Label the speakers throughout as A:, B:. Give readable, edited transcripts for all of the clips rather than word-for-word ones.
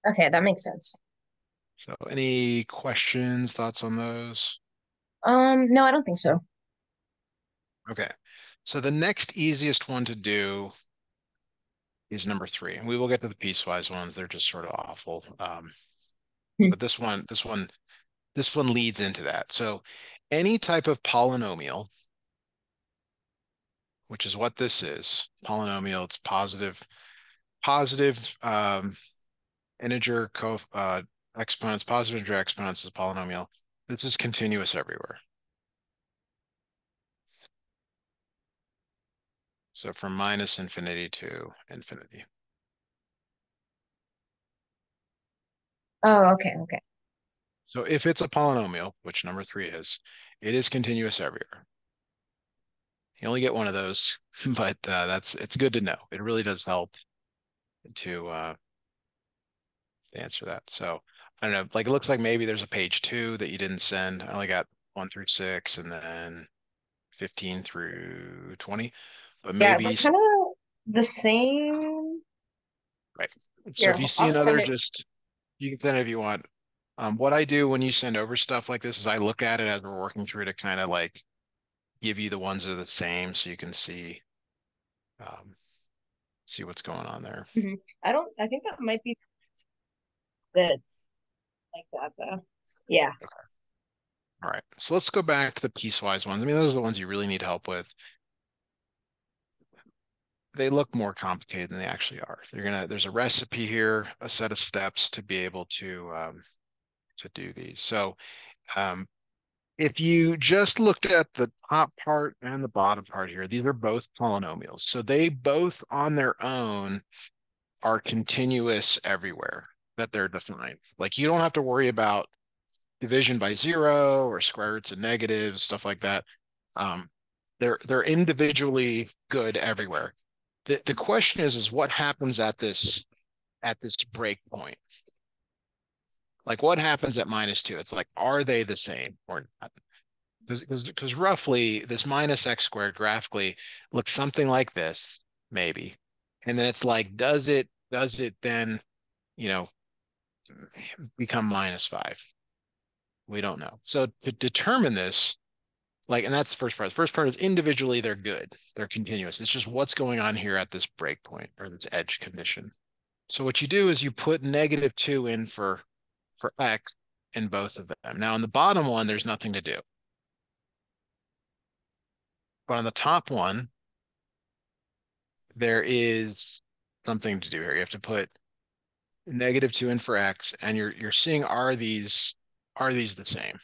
A: Okay, that makes sense.
B: So any questions, thoughts on those?
A: No, I don't think so.
B: Okay. So the next easiest one to do is number three. And we will get to the piecewise ones. They're just sort of awful.
A: Hmm.
B: But this one leads into that. So any type of polynomial, which is what this is, polynomial, it's positive integer exponents, positive integer exponents is a polynomial. This is continuous everywhere. So from minus infinity to infinity.
A: Oh, okay, okay.
B: So if it's a polynomial, which number three is, it is continuous everywhere. You only get one of those, but it's good to know. It really does help to answer that. So I don't know, like it looks like maybe there's a page two that you didn't send. I only got 1 through 6 and then 15 through 20, but
A: Yeah, they're
B: maybe,
A: kind of the same.
B: right. So if
A: Here,
B: you see
A: I'll just send
B: another,
A: it.
B: just you can send it if you want. What I do when you send over stuff like this is I look at it as we're working through to kind of like give you the ones that are the same so you can um, see what's going on there.
A: Mhm. I don't. I think that might be that like that though. Yeah.
B: All right. So let's go back to the piecewise ones. I mean, those are the ones you really need help with. They look more complicated than they actually are. There's a recipe here, a set of steps to be able to do these. So um, if you just looked at the top part and the bottom part here, these are both polynomials. So they both on their own are continuous everywhere that they're defined. Like you don't have to worry about division by zero or square roots and negatives, stuff like that. Um, they're individually good everywhere. The question is what happens at this break point? Like what happens at -2? It's like, are they the same or not? Because roughly this minus x squared graphically looks something like this, maybe. And then it's like, does it then, you know, become -5? We don't know. So to determine this, like, and that's the first part. The first part is individually they're good. They're continuous. It's just what's going on here at this break point or this edge condition. So what you do is you put -2 in for x in both of them. Now on the bottom one, there's nothing to do. But on the top one, there is something to do here. You have to put -2 in for x, and you're seeing are these the same?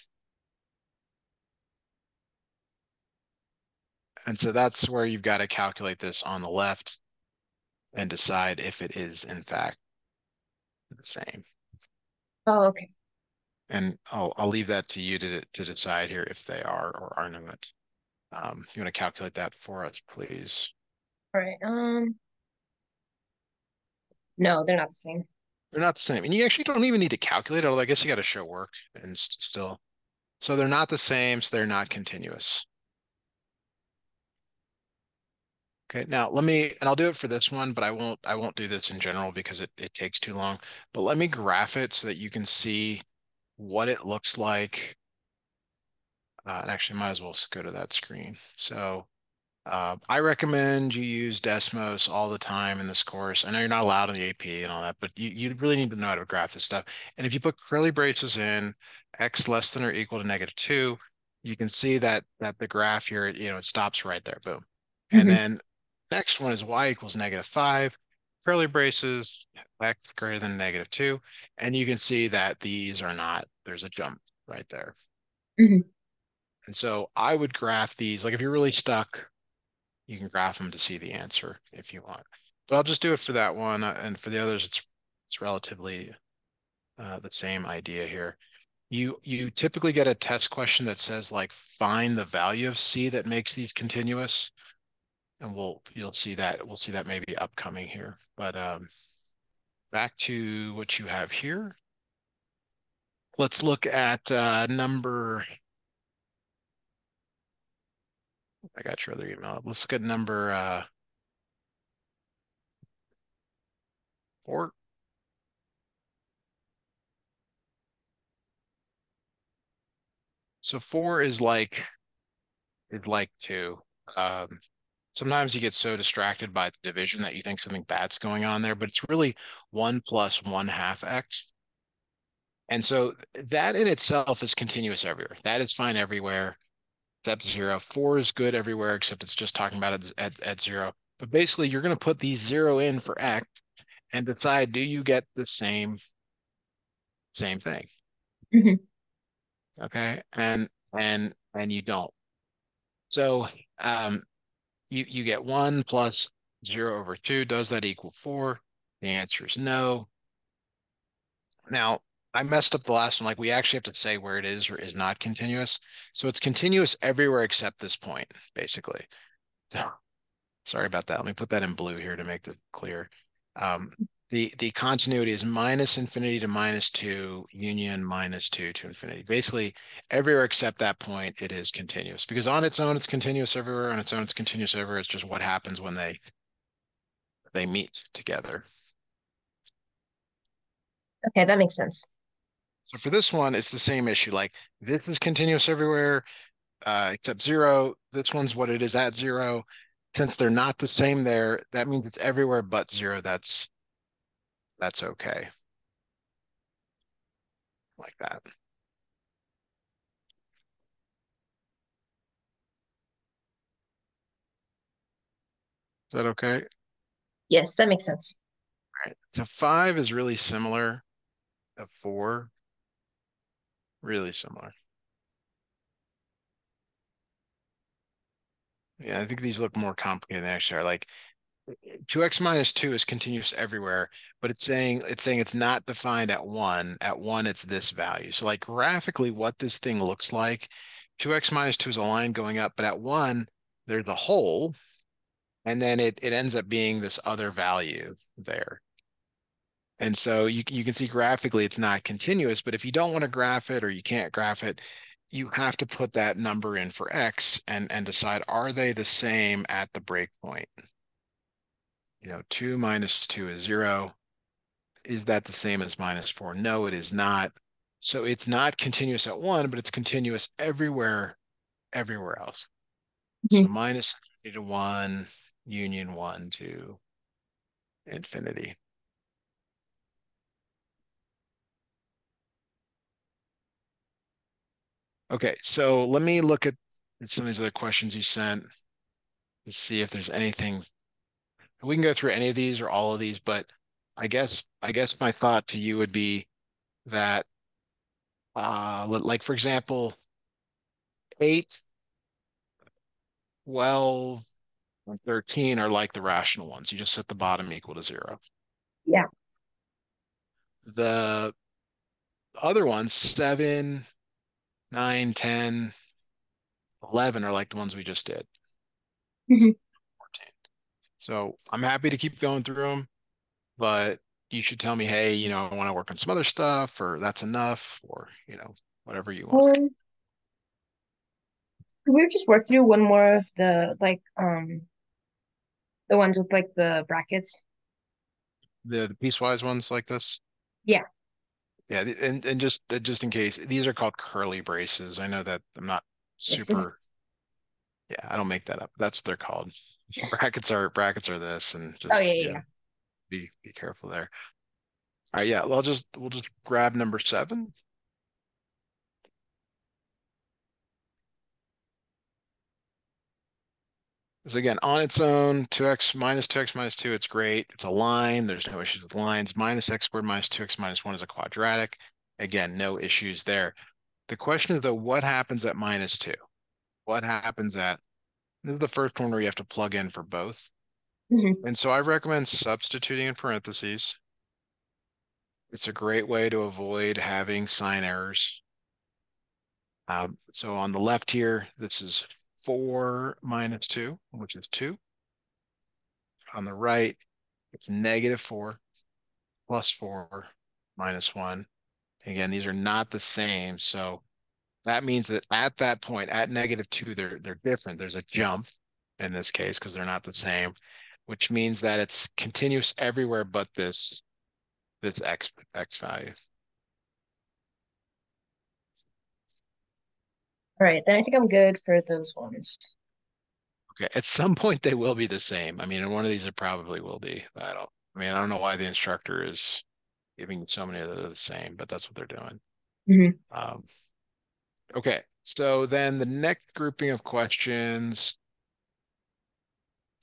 B: And so that's where you've got to calculate this on the left and decide if it is in fact the same.
A: Oh, okay.
B: And I'll leave that to you to decide here if they are or are not. You want to calculate that for us, please?
A: All right. No, they're not the same.
B: They're not the same, and you actually don't even need to calculate it. Although I guess you got to show work and still. So they're not the same. So they're not continuous. Okay, now and I'll do it for this one, but I won't do this in general because it takes too long. But let me graph it so that you can see what it looks like. And actually, might as well go to that screen. So I recommend you use Desmos all the time in this course. I know you're not allowed in the AP and all that, but you really need to know how to graph this stuff. And if you put curly braces in x less than or equal to -2, you can see that the graph here, it stops right there. Boom. And
A: Hmm.
B: then next one is y equals -5, curly braces, x greater than -2. And you can see that these are not, there's a jump right there.
A: Hmm.
B: And so I would graph these, like if you're really stuck, you can graph them to see the answer if you want. But I'll just do it for that one. And for the others, it's relatively the same idea here. You typically get a test question that says like find the value of C that makes these continuous. And we'll see that maybe upcoming here. But back to what you have here. Let's look at I got your other email. Let's look at number 4. So 4 is like 2. Um, Sometimes you get so distracted by the division that you think something bad's going on there, but it's really 1 plus 1/2 x. And so that in itself is continuous everywhere. That is fine everywhere except 0. 4 is good everywhere except it's just talking about it at 0. But basically, you're going to put these 0 in for x and decide, do you get the same thing?
A: Hmm.
B: Okay, and you don't. So you get 1 plus 0 over 2. Does that equal 4? The answer is no. Now, I messed up the last one. Like, we actually have to say where it is or is not continuous. So it's continuous everywhere except this point, basically. So, sorry about that. Let me put that in blue here to make it clear. Um, the continuity is minus infinity to -2, union -2 to infinity. Basically, everywhere except that point, it is continuous. Because on its own, it's continuous everywhere. On its own, it's continuous everywhere. It's just what happens when they meet together.
A: Okay, that makes sense.
B: So for this one, it's the same issue. Like, this is continuous everywhere except 0. This one's what it is at 0. Since they're not the same there, that means it's everywhere but 0. That's okay. Like that. Is that okay? All
A: Yes, that makes sense.
B: right. So 5 is really similar to 4. Really similar. Yeah, I think these look more complicated than they actually are. Like, 2x minus 2 is continuous everywhere, but it's saying it's not defined at 1. At 1, it's this value. So like graphically, what this thing looks like, 2x minus 2 is a line going up, but at 1, there's a hole, and then it ends up being this other value there. And so you can see graphically it's not continuous, but if you don't want to graph it or you can't graph it, you have to put that number in for x and decide, are they the same at the breakpoint? 2 minus 2 is 0. Is that the same as -4? No, it is not. So it's not continuous at 1, but it's continuous everywhere else. So
A: Mhm.
B: minus infinity to 1, union 1 to infinity. Okay, so let me look at some of these other questions you sent to see if there's anything. We can go through any of these or all of these, but I guess my thought to you would be that like for example, 8, 12, and 13 are like the rational ones. You just set the bottom equal to 0.
A: Yeah.
B: The other ones, 7, 9, 10, 11 are like the ones we just did.
A: Mhm.
B: 14. So I'm happy to keep going through them, but you should tell me, hey, I want to work on some other stuff, or that's enough, or, whatever you want.
A: Um, could we just work through one more of the the ones with like the brackets?
B: The piecewise ones like this.
A: Yeah.
B: Yeah, and just in case, these are called curly braces. I know that I'm not
A: Yes.
B: super. Yeah, I don't make that up. That's what they're called. Brackets are this, and
A: Oh
B: just
A: yeah,
B: yeah,
A: yeah,
B: be careful there. All right, yeah, we'll just grab number 7. So again, on its own, 2x minus 2x minus 2, it's great. It's a line. There's no issues with lines. Minus x squared minus 2x minus 1 is a quadratic. Again, no issues there. The question is, though, what happens at -2? What happens at, this is the first one where you have to plug in for both.
A: yeah. Hmm.
B: And so I recommend substituting in parentheses. It's a great way to avoid having sign errors. So on the left here, this is 4 minus 2, which is 2. On the right, it's -4 plus 4 minus 1. Again, these are not the same. So that means that at that point, at -2, they're different. There's a jump in this case because they're not the same, which means that it's continuous everywhere but this x value.
A: All right, then I think I'm good for those ones.
B: Okay, at some point they will be the same. I mean, in one of these it probably will be. I don't know why the instructor is giving so many that are the same, but that's what they're doing.
A: Hmm.
B: Um, okay, so then the next grouping of questions,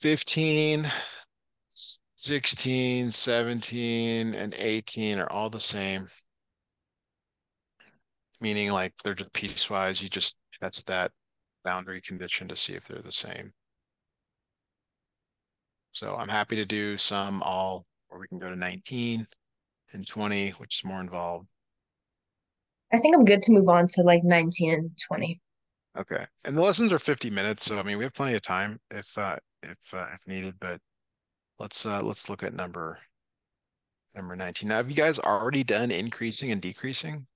B: 15, 16, 17, and 18 are all the same, meaning like they're just piecewise. You just test that boundary condition to see if they're the same. So I'm happy to do some all, or we can go to 19 and 20, which is more involved.
A: I think I'm good to move on to like 19 and 20.
B: Okay. And the lessons are 50 minutes, so I mean we have plenty of time if needed, but let's look at number 19. Now, have you guys already done increasing and decreasing?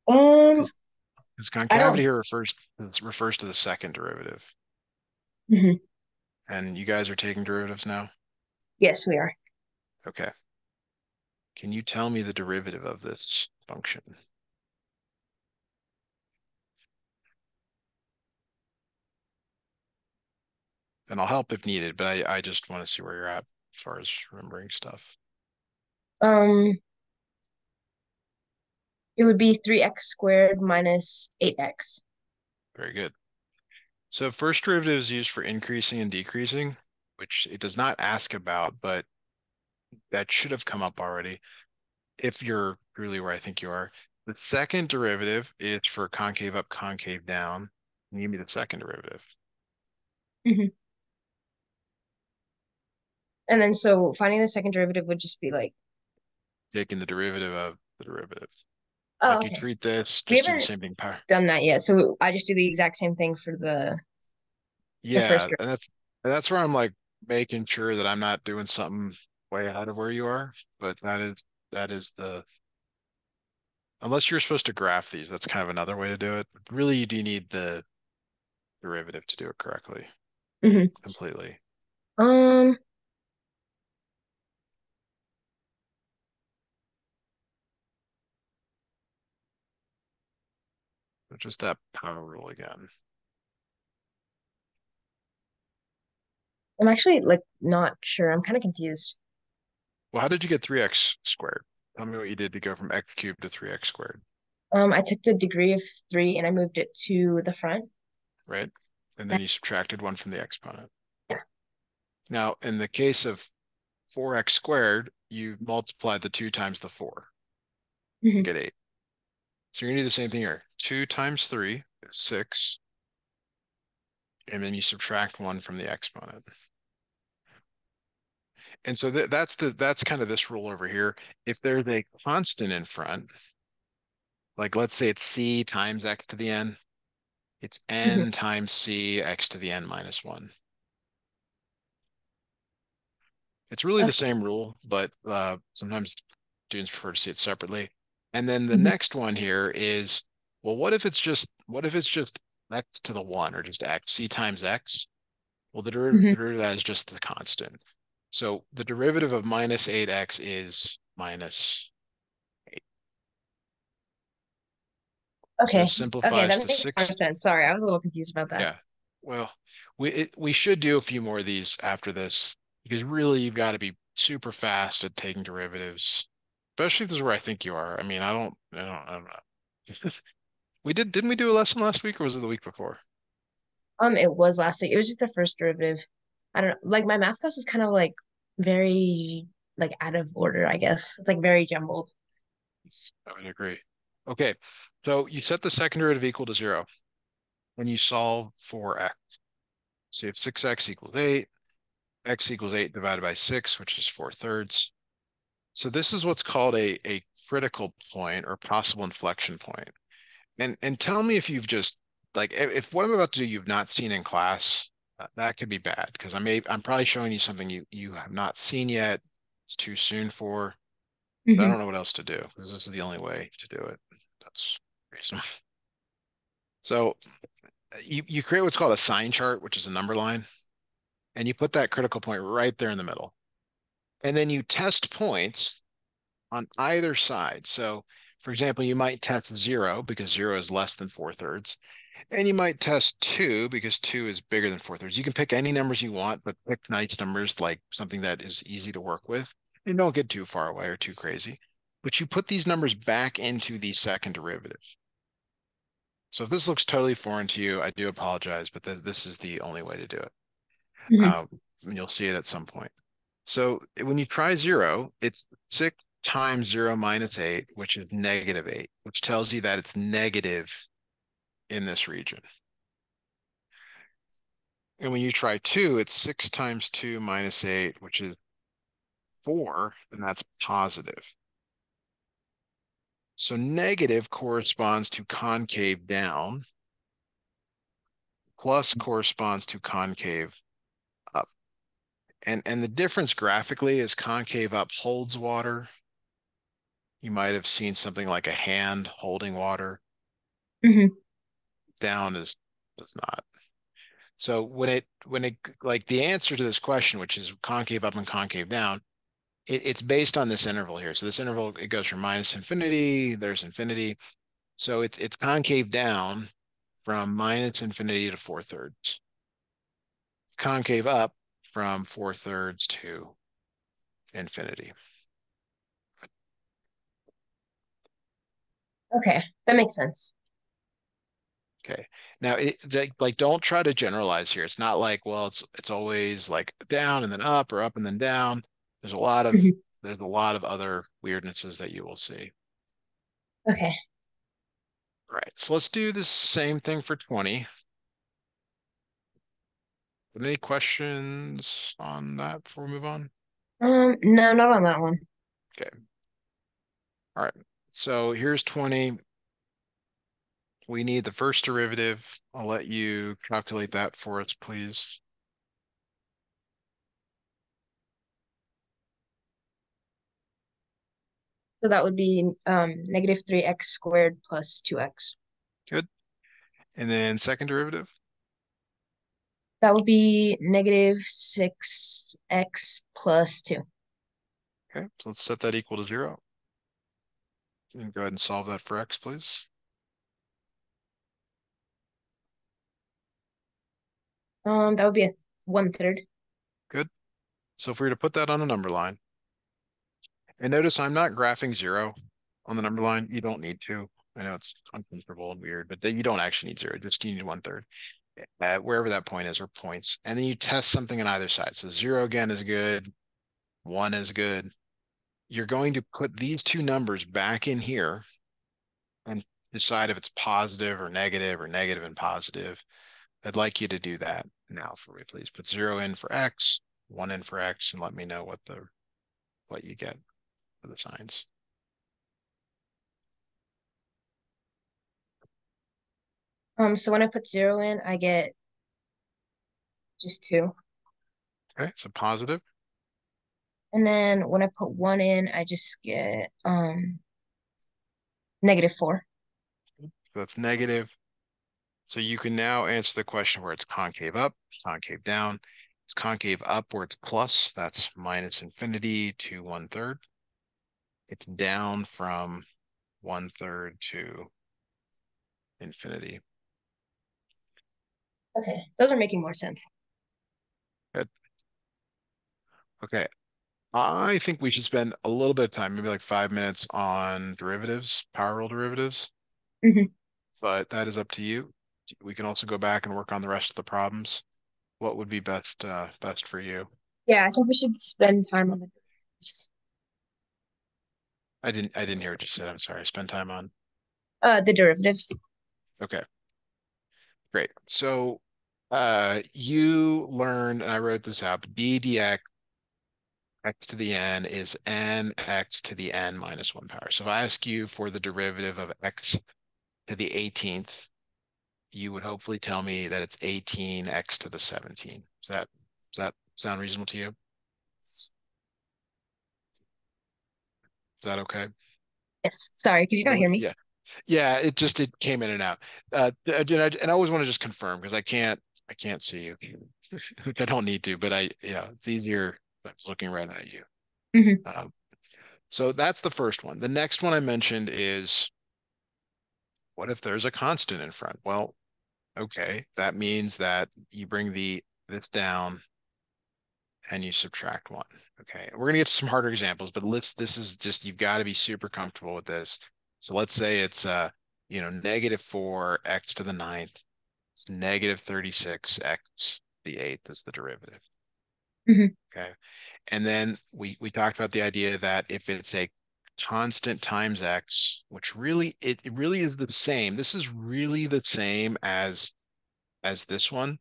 A: Um,
B: Because
A: I
B: concavity
A: don't.
B: here refers to the second derivative.
A: Mhm.
B: And you guys are taking derivatives now?
A: Yes, we are.
B: Okay. Can you tell me the derivative of this function? And I'll help if needed, but I just want to see where you're at as far as remembering stuff.
A: Um, it would be 3x squared minus 8x.
B: Very good. So first derivative is used for increasing and decreasing, which it does not ask about, but that should have come up already if you're really where I think you are. The second derivative is for concave up, concave down. Can you give me the second derivative?
A: Hmm. And then so finding the second derivative would just be like,
B: Taking the derivative of the derivative.
A: oh,
B: Like you
A: okay.
B: treat this,
A: We
B: just do the
A: haven't
B: same thing.
A: done that yet. So I just do the exact same thing for the first
B: Yeah, and that's where I'm like making sure that I'm not doing something way ahead of where you are. But that is the unless you're supposed to graph these, that's kind of another way to do it. Really, you do need the derivative to do it correctly,
A: derivative.
B: completely.
A: Hmm.
B: Just that power rule again.
A: I'm actually like not sure. I'm kind of confused.
B: Well, how did you get 3x squared? Tell me what you did to go from x cubed to 3x squared,
A: I took the degree of 3 and I moved it to the front.
B: right? And then
A: That-
B: you subtracted one from the exponent.
A: Yeah.
B: Now, in the case of 4x squared, you multiplied the 2 times the 4 to
A: Hmm.
B: get 8. So you're going to do the same thing here. 2 times 3 is 6, and then you subtract 1 from the exponent. And so that's kind of this rule over here. If there's a constant in front, like let's say it's c times x to the n, it's
A: Hmm.
B: n times c x to the n minus 1. It's really the
A: Okay.
B: same rule, but sometimes students prefer to see it separately. And then the
A: Hmm.
B: next one here is, well, what if it's just x to the 1 or just x, c times x? Well,
A: Hmm.
B: the derivative of that is just the constant. So the derivative of minus 8x is minus 8. So it
A: Okay. Okay,
B: simplifies
A: that
B: to
A: makes more
B: 6.
A: sense. Sorry, I was a little confused about that.
B: Yeah. Well, we should do a few more of these after this because really you've got to be super fast at taking derivatives, especially if this is where I think you are. I mean, I don't know. Didn't we do a lesson last week or was it the week before?
A: It was last week. It was just the first derivative. I don't know. Like my math class is kind of like very like out of order, I guess. It's like very jumbled.
B: I would agree. Okay, so you set the second derivative equal to 0 when you solve for x. So you have 6x equals 8, x equals 8 divided by 6, which is 4/3. So this is what's called a critical point or possible inflection point. And tell me if you've just like if what I'm about to do you've not seen in class, that could be bad because I'm probably showing you something you have not seen yet. It's too soon for, but I
A: Hmm.
B: don't know what else to do because this is the only way to do it. That's reasonable. So you create what's called a sign chart, which is a number line, and you put that critical point right there in the middle. And then you test points on either side. So For example, you might test 0 because 0 is less than 4/3. And you might test 2 because 2 is bigger than 4/3. You can pick any numbers you want, but pick nice numbers like something that is easy to work with. And don't get too far away or too crazy. But you put these numbers back into the second derivative. So if this looks totally foreign to you, I do apologize, but this is the only way to do it.
A: Hmm.
B: Uh, and you'll see it at some point. So when you try 0, it's 6 times 0 minus 8, which is -8, which tells you that it's negative in this region. And when you try 2, it's 6 times 2 minus 8, which is 4, and that's positive. So negative corresponds to concave down, plus corresponds to concave up. And the difference graphically is concave up holds water. You might have seen something like a hand holding water.
A: Hmm.
B: Down does not. So when it like the answer to this question, which is concave up and concave down, it's based on this interval here. So this interval, it goes from minus infinity, there's infinity. So it's concave down from minus infinity to 4/3. Concave up from 4/3 to infinity.
A: Okay, that makes sense.
B: Okay. Now, like don't try to generalize here. It's not like, well, it's always like down and then up or up and then down. There's a lot of
A: Hmm.
B: there's a lot of other weirdnesses that you will see.
A: Okay.
B: All right. So let's do the same thing for 20. Any questions on that before we move on?
A: No, not on that one.
B: Okay. All right. So here's 20. We need the first derivative. I'll let you calculate that for us, please.
A: So that would be -3x squared plus 2x.
B: Good. And then second derivative.
A: That would be -6x plus 2.
B: Okay. So let's set that equal to 0. And go ahead and solve that for x, please.
A: That would be a 1/3.
B: Good. So if we were to put that on a number line, and notice I'm not graphing 0 on the number line. You don't need to. I know it's uncomfortable and weird, but you don't actually need 0. Just you need 1/3. Wherever that point is or points. And then you test something on either side. So 0 again is good. 1 is good. You're going to put these two numbers back in here and decide if it's positive or negative and positive. I'd like you to do that now for me, please. Put 0 in for x, 1 in for x, and let me know what you get for the signs.
A: So when I put 0 in, I get just 2.
B: Okay, so positive.
A: And then when I put 1 in, I just get -4.
B: So that's negative. So you can now answer the question where it's concave up, concave down. It's concave up where it's plus, that's minus infinity to 1/3. It's down from 1/3 to infinity.
A: Okay, those are making more sense.
B: Good. Okay. I think we should spend a little bit of time, maybe like 5 minutes on derivatives, power rule derivatives,
A: Hmm.
B: but that is up to you. We can also go back and work on the rest of the problems. What would be best for you?
A: Yeah, I think we should spend time on
B: I didn't hear what you said. I'm sorry. Spend time on.
A: the derivatives.
B: Okay, great. So you learned, and I wrote this out, d dx x to the n is n x to the n minus 1 power. So if I ask you for the derivative of x to the 18th, you would hopefully tell me that it's 18x to the 17. Does that sound reasonable to you? Is that okay?
A: Yes. Sorry, could you not hear me?
B: Yeah. Yeah, it came in and out. And I always want to just confirm because I can't see you, which I don't need to, but it's easier if I was looking right at you.
A: Hmm.
B: Um, So that's the first one. The next one I mentioned is, what if there's a constant in front? Well, okay, that means that you bring this down and you subtract one. Okay, we're gonna get to some harder examples, but this is just, you've got to be super comfortable with this. So let's say it's negative 4x to the ninth. It's negative 36x to the eighth is the derivative.
A: Hmm.
B: Okay. And then we talked about the idea that if it's a constant times x, which really it really is the same. This is really the same as this one,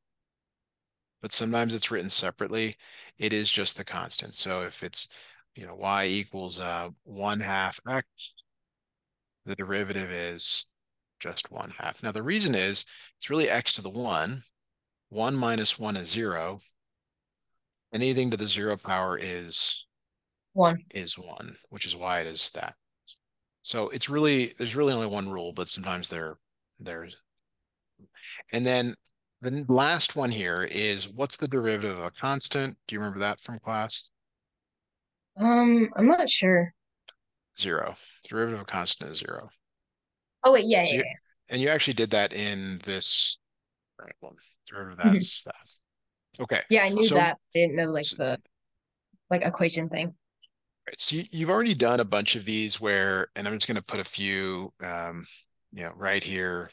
B: but sometimes it's written separately. It is just the constant. So if it's y equals 1/2 x, the derivative is just 1/2. Now the reason is it's really x to the 1. 1 minus 1 is 0. Anything to the 0 power
A: One.
B: is 1, which is why it is that. So there's really only one rule, but sometimes there's. And then the last one here is, what's the derivative of a constant? Do you remember that from class?
A: I'm not sure.
B: 0. Derivative of a constant is 0.
A: Oh wait, yeah,
B: So
A: yeah,
B: you actually did that in this one. Derivative of
A: yeah.
B: that
A: Mhm.
B: is that. Okay.
A: Yeah, I knew
B: So,
A: that. I didn't know like
B: so,
A: the like equation thing.
B: right, so you've already done a bunch of these where, and I'm just going to put a few, right here.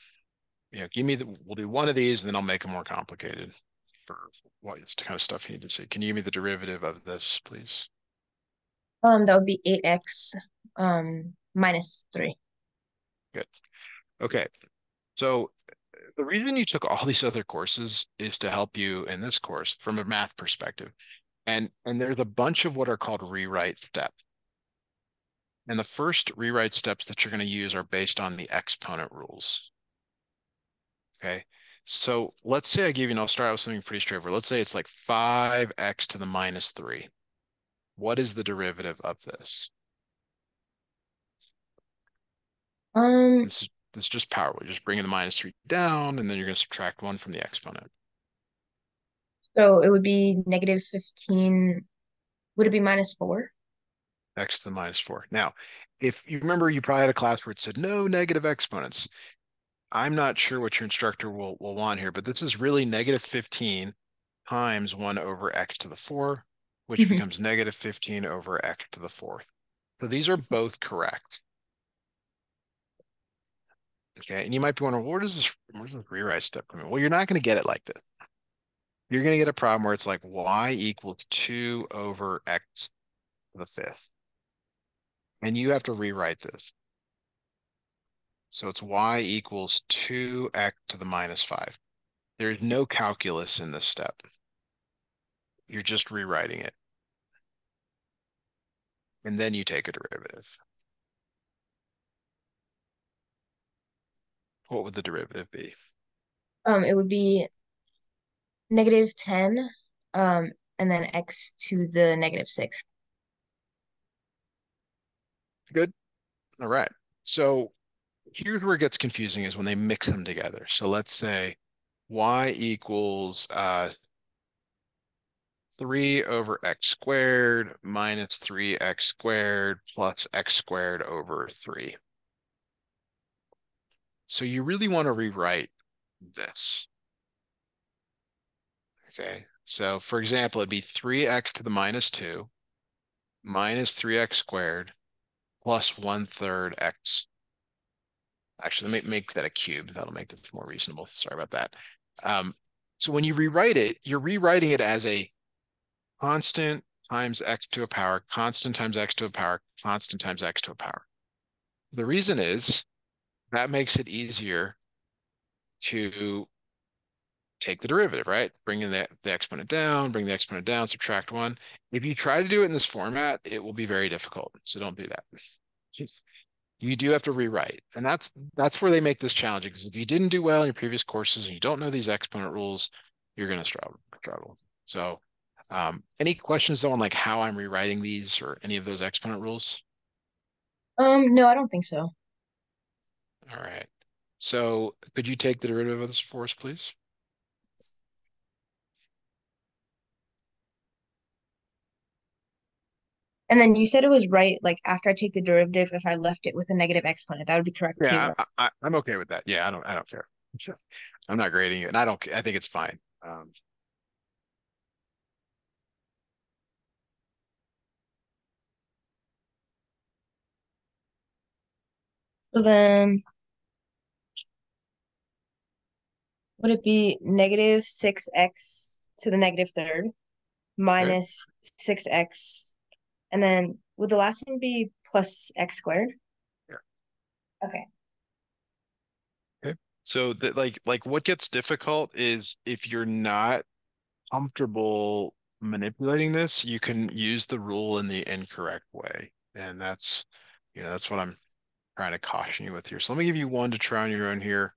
B: We'll do one of these and then I'll make them more complicated for what it's the kind of stuff you need to see. Can you give me the derivative of this, please?
A: That would be 8x minus 3.
B: Good. Okay. So the reason you took all these other courses is to help you in this course from a math perspective. And there's a bunch of what are called rewrite steps. And the first rewrite steps that you're going to use are based on the exponent rules. Okay. So let's say I give you, and I'll start out with something pretty straightforward. Let's say it's like 5x to the minus 3. What is the derivative of this?
A: Um,
B: This is just power. We're just bringing the minus 3 down, and then you're going to subtract 1 from the exponent.
A: so it would be negative 15. Would it be minus 4?
B: X to the minus 4. Now, if you remember, you probably had a class where it said no negative exponents. I'm not sure what your instructor will want here, but this is really negative 15 times 1 over x to the 4, which
A: Mhm.
B: becomes negative 15 over x to the 4th. So these are both correct. Okay, and you might be wondering, where does this rewrite step come in? Well, you're not going to get it like this. You're going to get a problem where it's like y equals 2 over x to the 5th. And you have to rewrite this. So it's y equals 2x to the minus 5. There's no calculus in this step. You're just rewriting it. And then you take a derivative. What would the derivative be?
A: It would be negative 10, and then x to the negative 6.
B: Good. All right. So here's where it gets confusing is when they mix them together. So let's say y equals 3 over x squared minus 3x squared plus x squared over 3. So you really want to rewrite this. Okay. So for example, it'd be 3x to the minus 2 minus 3x squared plus 1/3 x. Actually, let me make that a cube. That'll make this more reasonable. Sorry about that. Um, so when you rewrite it, you're rewriting it as a constant times x to a power, constant times x to a power, constant times x to a power. The reason is that makes it easier to take the derivative, right? Bring in the exponent down, bring the exponent down, subtract 1. If you try to do it in this format, it will be very difficult. So don't do that. You do have to rewrite. And that's where they make this challenging, because if you didn't do well in your previous courses and you don't know these exponent rules, you're going to struggle. So any questions though on like how I'm rewriting these or any of those exponent rules?
A: No, I don't think so.
B: All right. So could you take the derivative of this for us, please?
A: And then you said it was right, like after I take the derivative, if I left it with a negative exponent, that would be correct too,
B: Yeah,
A: right?
B: I'm okay with that. Yeah, I don't care. Sure. I'm not grading it, and I think it's fine.
A: So then would it be negative 6x to the negative third
B: Okay.
A: minus 6x, and then would the last one be plus x squared?
B: Yeah.
A: Okay.
B: Okay. So that like what gets difficult is if you're not comfortable manipulating this, you can use the rule in the incorrect way. And that's what I'm trying to caution you with here. So let me give you one to try on your own here.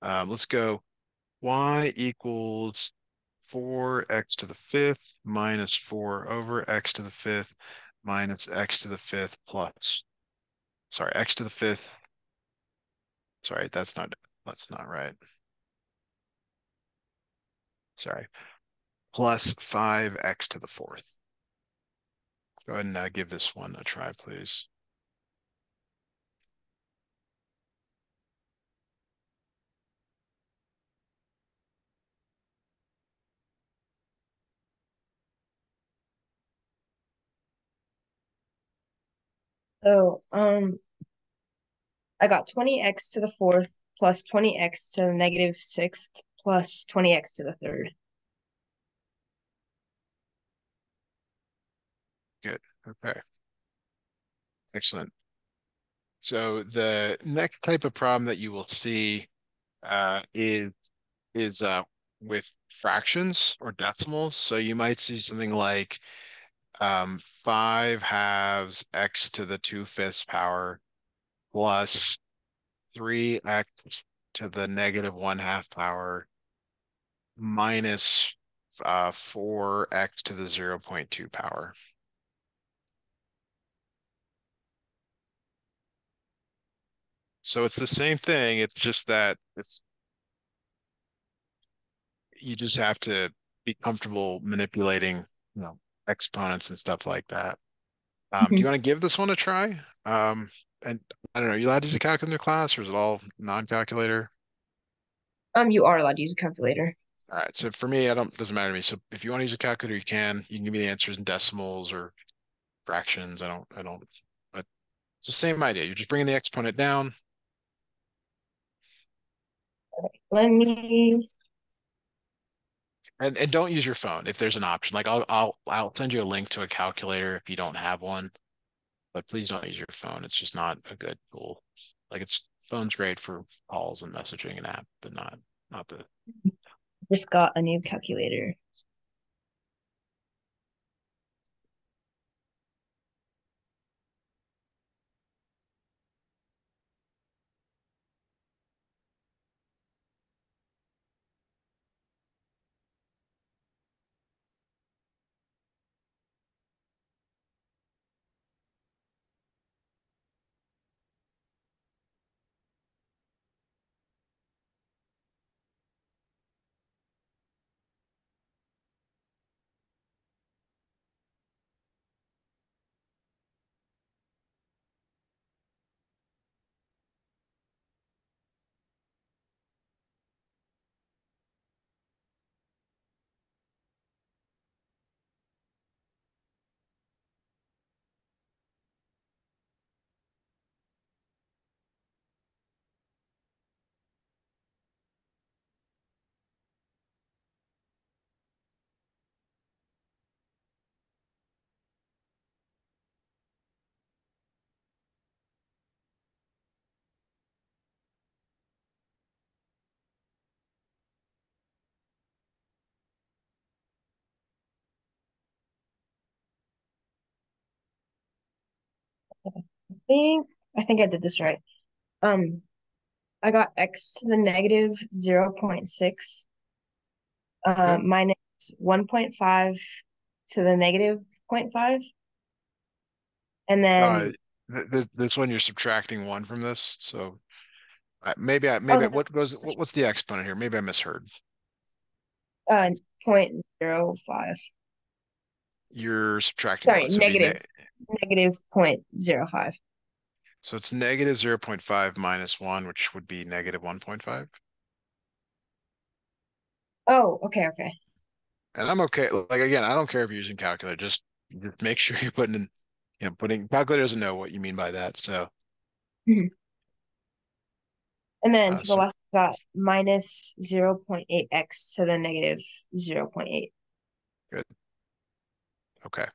B: Let's go y equals 4x to the fifth minus 4 over x to the fifth minus x to the fifth plus, sorry, x to the fifth. Sorry, that's not right. Sorry, plus 5x to the fourth. Go ahead and give this one a try, please.
A: So I got 20x to the fourth plus 20x to the negative sixth plus 20x to the third.
B: Good. Okay. Excellent. So the next type of problem that you will see uh, is is with fractions or decimals. So you might see something like 5 halves x to the 2/5 power plus 3x to the negative 1/2 power minus 4x to the 0.2 power. So it's the same thing. It's just that it's you just have to be comfortable manipulating, exponents and stuff like that. Do you
A: Mhm.
B: want to give this one a try? And I don't know, you allowed to use a calculator in the class, or is it all non-calculator?
A: You are allowed to use a calculator.
B: All right. So for me, I don't doesn't matter to me. So if you want to use a calculator, you can. You can give me the answers in decimals or fractions. I don't. But it's the same idea. You're just bringing the exponent down.
A: Let me,
B: And don't use your phone if there's an option. Like I'll send you a link to a calculator if you don't have one, but please don't use your phone. It's just not a good tool. Like it's phone's great for calls and messaging and app, but not the
A: just got a new calculator. think I think I did this right. Um, I got x to the negative 0.6
B: okay.
A: minus 1.5 to the negative zero point 0.5, and
B: Uh,
A: then
B: this one you're subtracting one from this. So
A: oh,
B: what's the exponent here? Maybe I misheard.
A: 0.05.
B: You're subtracting
A: Sorry,
B: what? So it'd be
A: negative 0.05.
B: so it's negative 0.5 minus 1, which would be negative 1.5.
A: Oh, okay.
B: And I'm okay. Like again, I don't care if you're using calculator. Just make sure you're putting in, putting calculator doesn't know what you mean by that. So
A: Mhm. And then to the
B: so
A: left, we got minus 0.8x to the negative 0.8.
B: good. Okay.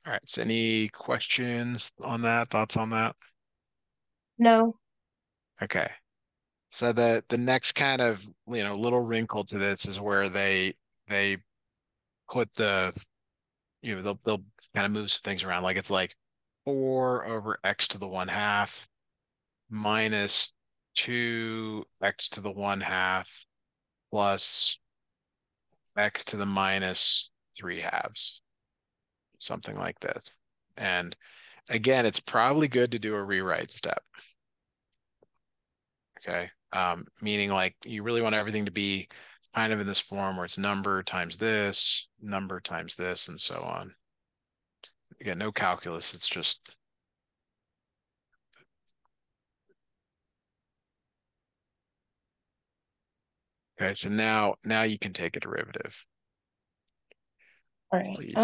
B: All right. So any questions on that? Thoughts on that?
A: No.
B: Okay. So the next kind of little wrinkle to this is where they put the they'll kind of move some things around. Like it's like 4 over x to the 1/2 minus 2x to the 1/2 plus x to the minus 3/2, something like this. And again, it's probably good to do a rewrite step. Okay. Meaning like you really want everything to be kind of in this form where it's number times this, and so on. Again, no calculus. It's just okay. So now you can take a derivative,
A: All right.
B: please.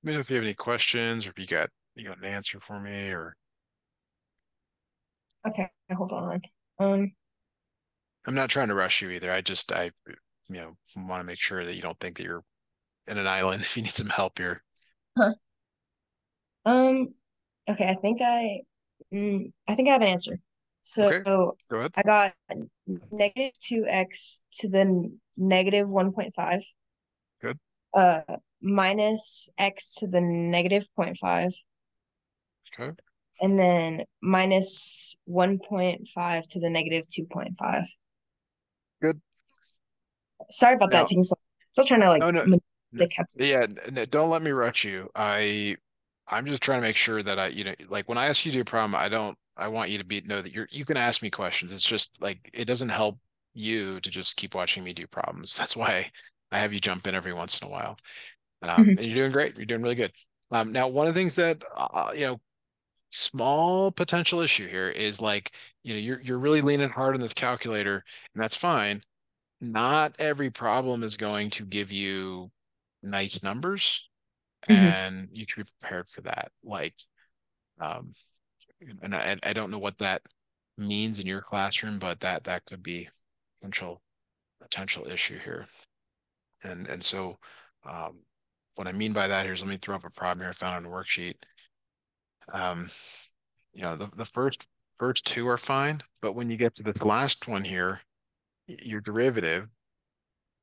B: Let me know if you have any questions or if you got an answer for me or
A: Okay, hold on. Um,
B: I'm not trying to rush you either. I want to make sure that you don't think that you're in an island if you need some help here.
A: huh. Um, okay, I think I have an answer. So
B: Okay, go ahead.
A: I got negative 2x to the negative 1.5,
B: Good.
A: uh, minus x to the negative 0.5,
B: Okay.
A: and then minus 1.5 to the negative 2.5.
B: Good.
A: Sorry about that
B: Now,
A: taking so still trying to like
B: no, no,
A: the cap.
B: yeah, don't let me rush you. I'm just trying to make sure that like when I ask you to do a problem, I want you to know that you can ask me questions. It's just like it doesn't help you to just keep watching me do problems. That's why I have you jump in every once in a while.
A: Mhm,
B: And you're doing great. You're doing really good. Now, one of the things that small potential issue here is like, you're really leaning hard on this calculator, and that's fine. Not every problem is going to give you nice numbers,
A: mhm.
B: and you should be prepared for that. Like, um, and I don't know what that means in your classroom, but that could be potential potential issue here. And so, um, what I mean by that here is let me throw up a problem here I found on a worksheet. Um, the first two are fine, but when you get to this last one here, your derivative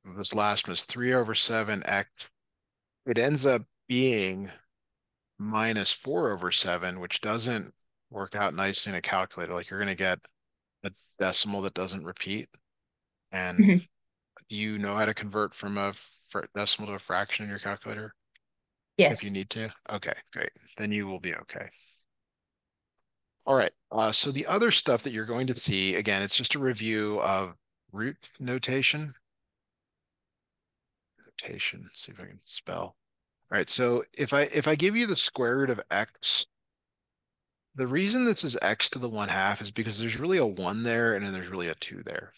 B: of this last one is 3 over 7x. It ends up being minus 4 over 7, which doesn't work out nicely in a calculator. Like you're going to get a decimal that doesn't repeat. And
A: Mhm.
B: you know how to convert from a decimal to a fraction in your calculator if you
A: Yes.
B: need to. Okay, great. Then you will be okay. All right. So the other stuff that you're going to see, again, it's just a review of root notation. Notation. See if I can spell. All right. So if I give you the square root of x, the reason this is x to the 1/2 is because there's really a 1 there and then there's really a 2 there.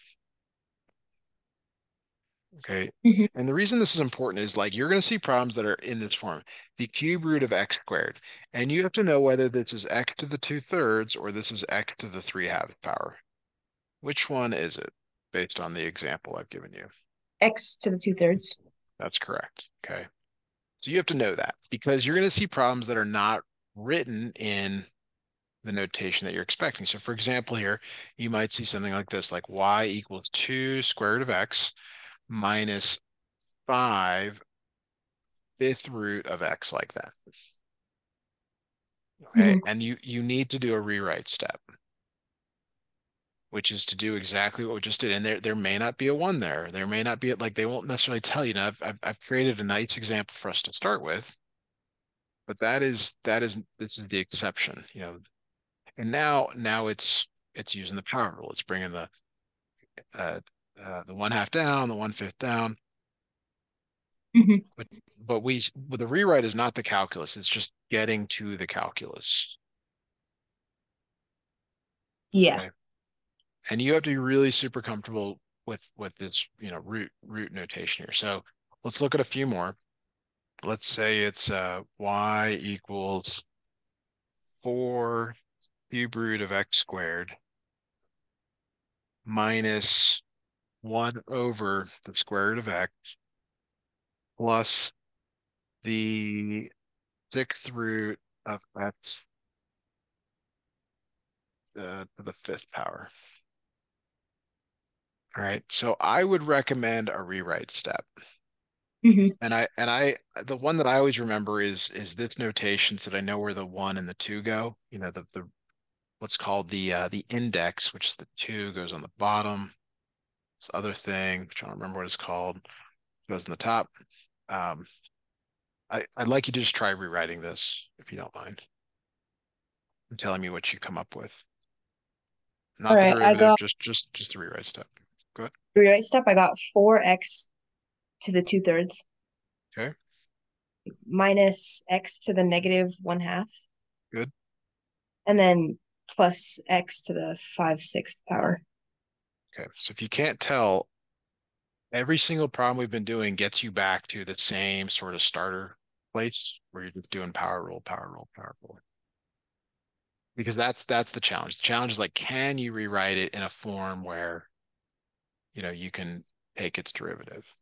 B: Okay.
A: Mhm.
B: And the reason this is important is like you're going to see problems that are in this form, the cube root of x squared. And you have to know whether this is x to the 2/3 or this is x to the 3/2 power. Which one is it based on the example I've given you?
A: X to the 2/3.
B: That's correct. Okay. So you have to know that because you're going to see problems that are not written in the notation that you're expecting. So for example, here, you might see something like this, like y equals 2 square root of x minus 5 fifth root of x, like that. Okay.
A: Mhm.
B: And you need to do a rewrite step, which is to do exactly what we just did. And there may not be a 1 there. There may not be, like, they won't necessarily tell you. Now, I've created a nice example for us to start with, but this is the exception, And now it's using the power rule. It's bringing uh, the 1/2 down, the 1/5 down.
A: Mhm.
B: But but the rewrite is not the calculus. It's just getting to the calculus.
A: Yeah.
B: Okay. And you have to be really super comfortable with this, root notation here. So let's look at a few more. Let's say it's y equals 4 cube root of x squared minus 1 over the square root of x plus the sixth root of x to the fifth power. All right, so I would recommend a rewrite step.
A: Mhm.
B: The one that I always remember is this notation so that I know where the 1 and the 2 go. The what's called the index, which is the 2, goes on the bottom. This other thing, which I don't remember what it's called, goes on the top. Um, I'd like you to just try rewriting this if you don't mind, and telling me what you come up with.
A: All
B: Not the
A: right. I
B: derivative,
A: got
B: just the rewrite step. Go ahead.
A: rewrite step. I got 4x to the 2/3
B: Okay,
A: minus x to the negative 1/2,
B: good.
A: and then plus x to the 5/6 power.
B: Okay, so if you can't tell, every single problem we've been doing gets you back to the same sort of starter place where you're just doing power rule, power rule, power rule. Because that's the challenge. The challenge is like, can you rewrite it in a form where, you can take its derivative?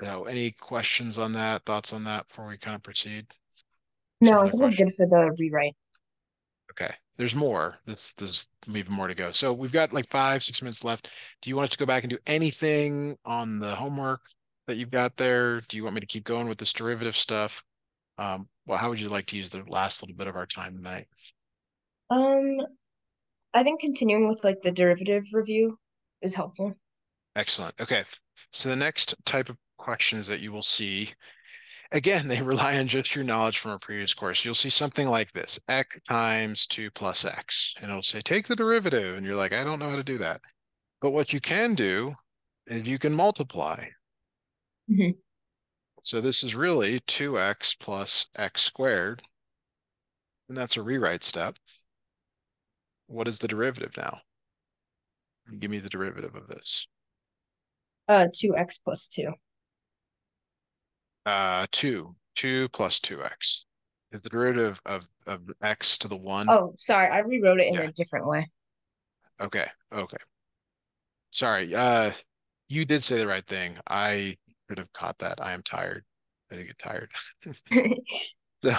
B: So any questions on that, thoughts on that before we kind of proceed? Some
A: No, I
B: other
A: think I'm
B: questions?
A: good for the rewrite.
B: Okay. There's more. There's even more to go. So we've got like 5, 6 minutes left. Do you want us to go back and do anything on the homework that you've got there? Do you want me to keep going with this derivative stuff? Well, how would you like to use the last little bit of our time tonight?
A: Um, I think continuing with like the derivative review is helpful.
B: Excellent. Okay. So the next type of questions that you will see, again, they rely on just your knowledge from a previous course. You'll see something like this, x times 2 plus x. And it'll say, take the derivative. And you're like, I don't know how to do that. But what you can do is you can multiply.
A: Mhm.
B: So this is really 2x plus x squared. And that's a rewrite step. What is the derivative now? Give me the derivative of this.
A: 2x plus 2.
B: 2 plus 2x is the derivative of x to the 1.
A: Oh, sorry, I rewrote it in
B: Yeah.
A: a different way.
B: Okay. Okay. Sorry. You did say the right thing. I should have caught that. I am tired. I did get tired. So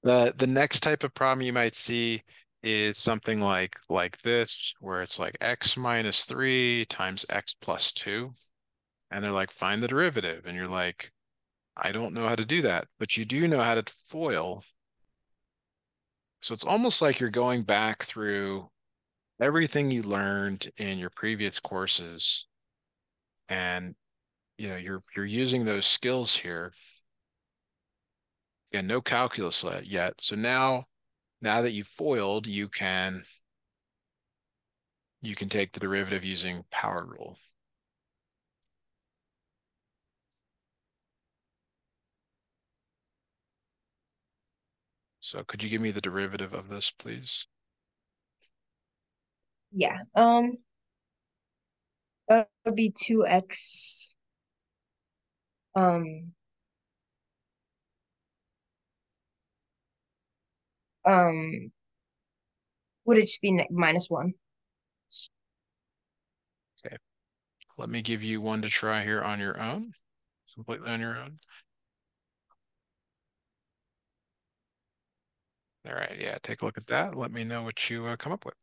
B: the next type of problem you might see is something like this, where it's like x minus 3 times x plus 2. And they're like, find the derivative. And you're like, I don't know how to do that, but you do know how to FOIL. So it's almost like you're going back through everything you learned in your previous courses, and you're using those skills here. And no calculus yet. So now that you've FOILed, you can take the derivative using power rule. So could you give me the derivative of this, please?
A: Yeah. That would be 2x. Um, um, would it just be minus one?
B: Okay. Let me give you one to try here on your own, completely on your own. All right, yeah, take a look at that. Let me know what you come up with.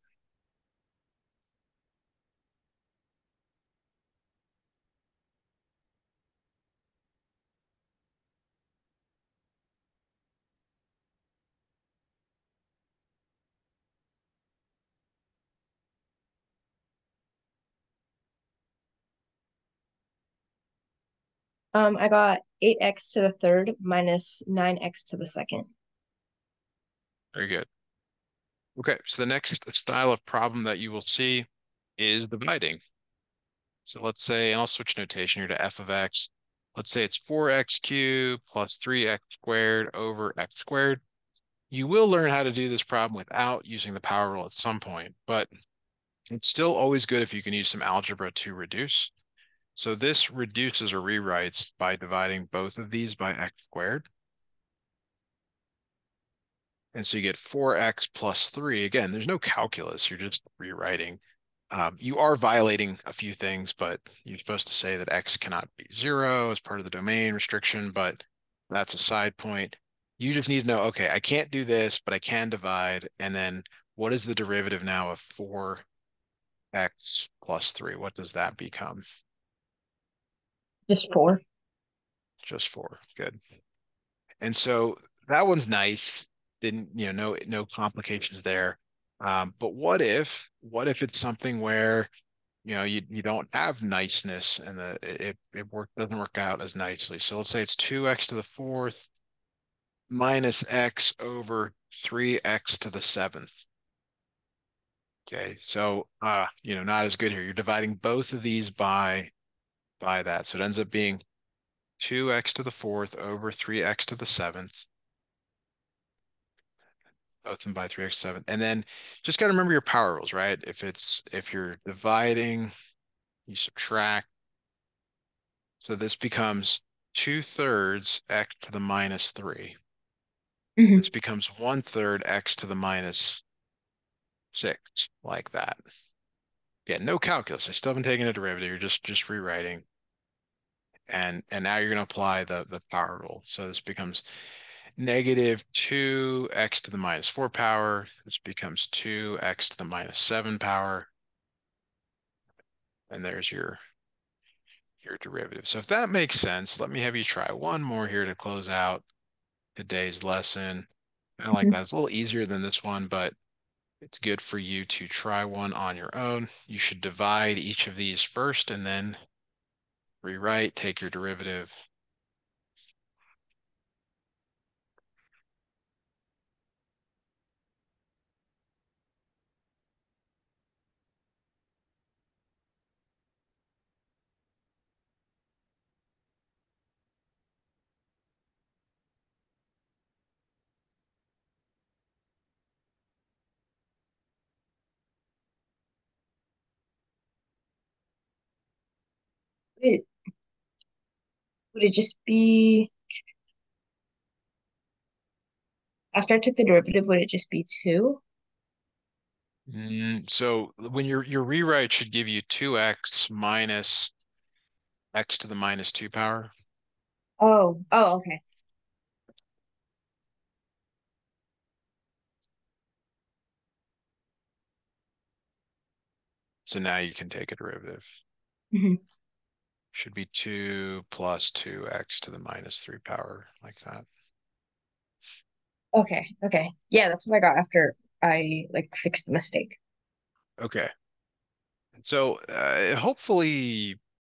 A: I got 8x to the third minus 9x to the second.
B: Very good. Okay, so the next style of problem that you will see is dividing. So let's say, and I'll switch notation here to f of x. Let's say it's 4x cubed plus 3x squared over x squared. You will learn how to do this problem without using the power rule at some point, but it's still always good if you can use some algebra to reduce. So this reduces or rewrites by dividing both of these by x squared. And so you get 4x plus 3. Again, there's no calculus. You're just rewriting. You are violating a few things, but you're supposed to say that x cannot be 0 as part of the domain restriction, but that's a side point. You just need to know, okay, I can't do this, but I can divide. And then what is the derivative now of 4x plus 3? What does that become?
A: Just 4.
B: Just 4. Good. And so that one's nice. Didn't, no complications there. But what if it's something where, you don't have niceness and it doesn't work out as nicely. So let's say it's 2x to the fourth minus x over 3x to the seventh. Okay, so not as good here. You're dividing both of these by that. So it ends up being 2x to the fourth over 3x to the seventh. Both of them by 3x to the seventh. And then just got to remember your power rules, right? If you're dividing, you subtract. So this becomes 2/3 x to the minus 3. This
A: Hmm.
B: becomes 1/3 x to the minus 6, like that. Yeah, no calculus. I still haven't taken a derivative. You're just rewriting. And now you're going to apply the power rule. So this becomes negative 2x to the minus 4 power. This becomes 2x to the minus 7 power. And there's your derivative. So if that makes sense, let me have you try one more here to close out today's lesson. I like that. It's a little easier than this one, but it's good for you to try one on your own. You should divide each of these first and then rewrite, take your derivative.
A: Would would it just be after I took the derivative, would it just be 2?
B: So when your rewrite should give you 2x minus x to the minus 2 power.
A: Oh, okay.
B: So now you can take a derivative.
A: Hmm.
B: Should be 2 plus 2x to the minus 3 power, like that.
A: Okay. Yeah, that's what I got after I like fixed the mistake.
B: Okay. So hopefully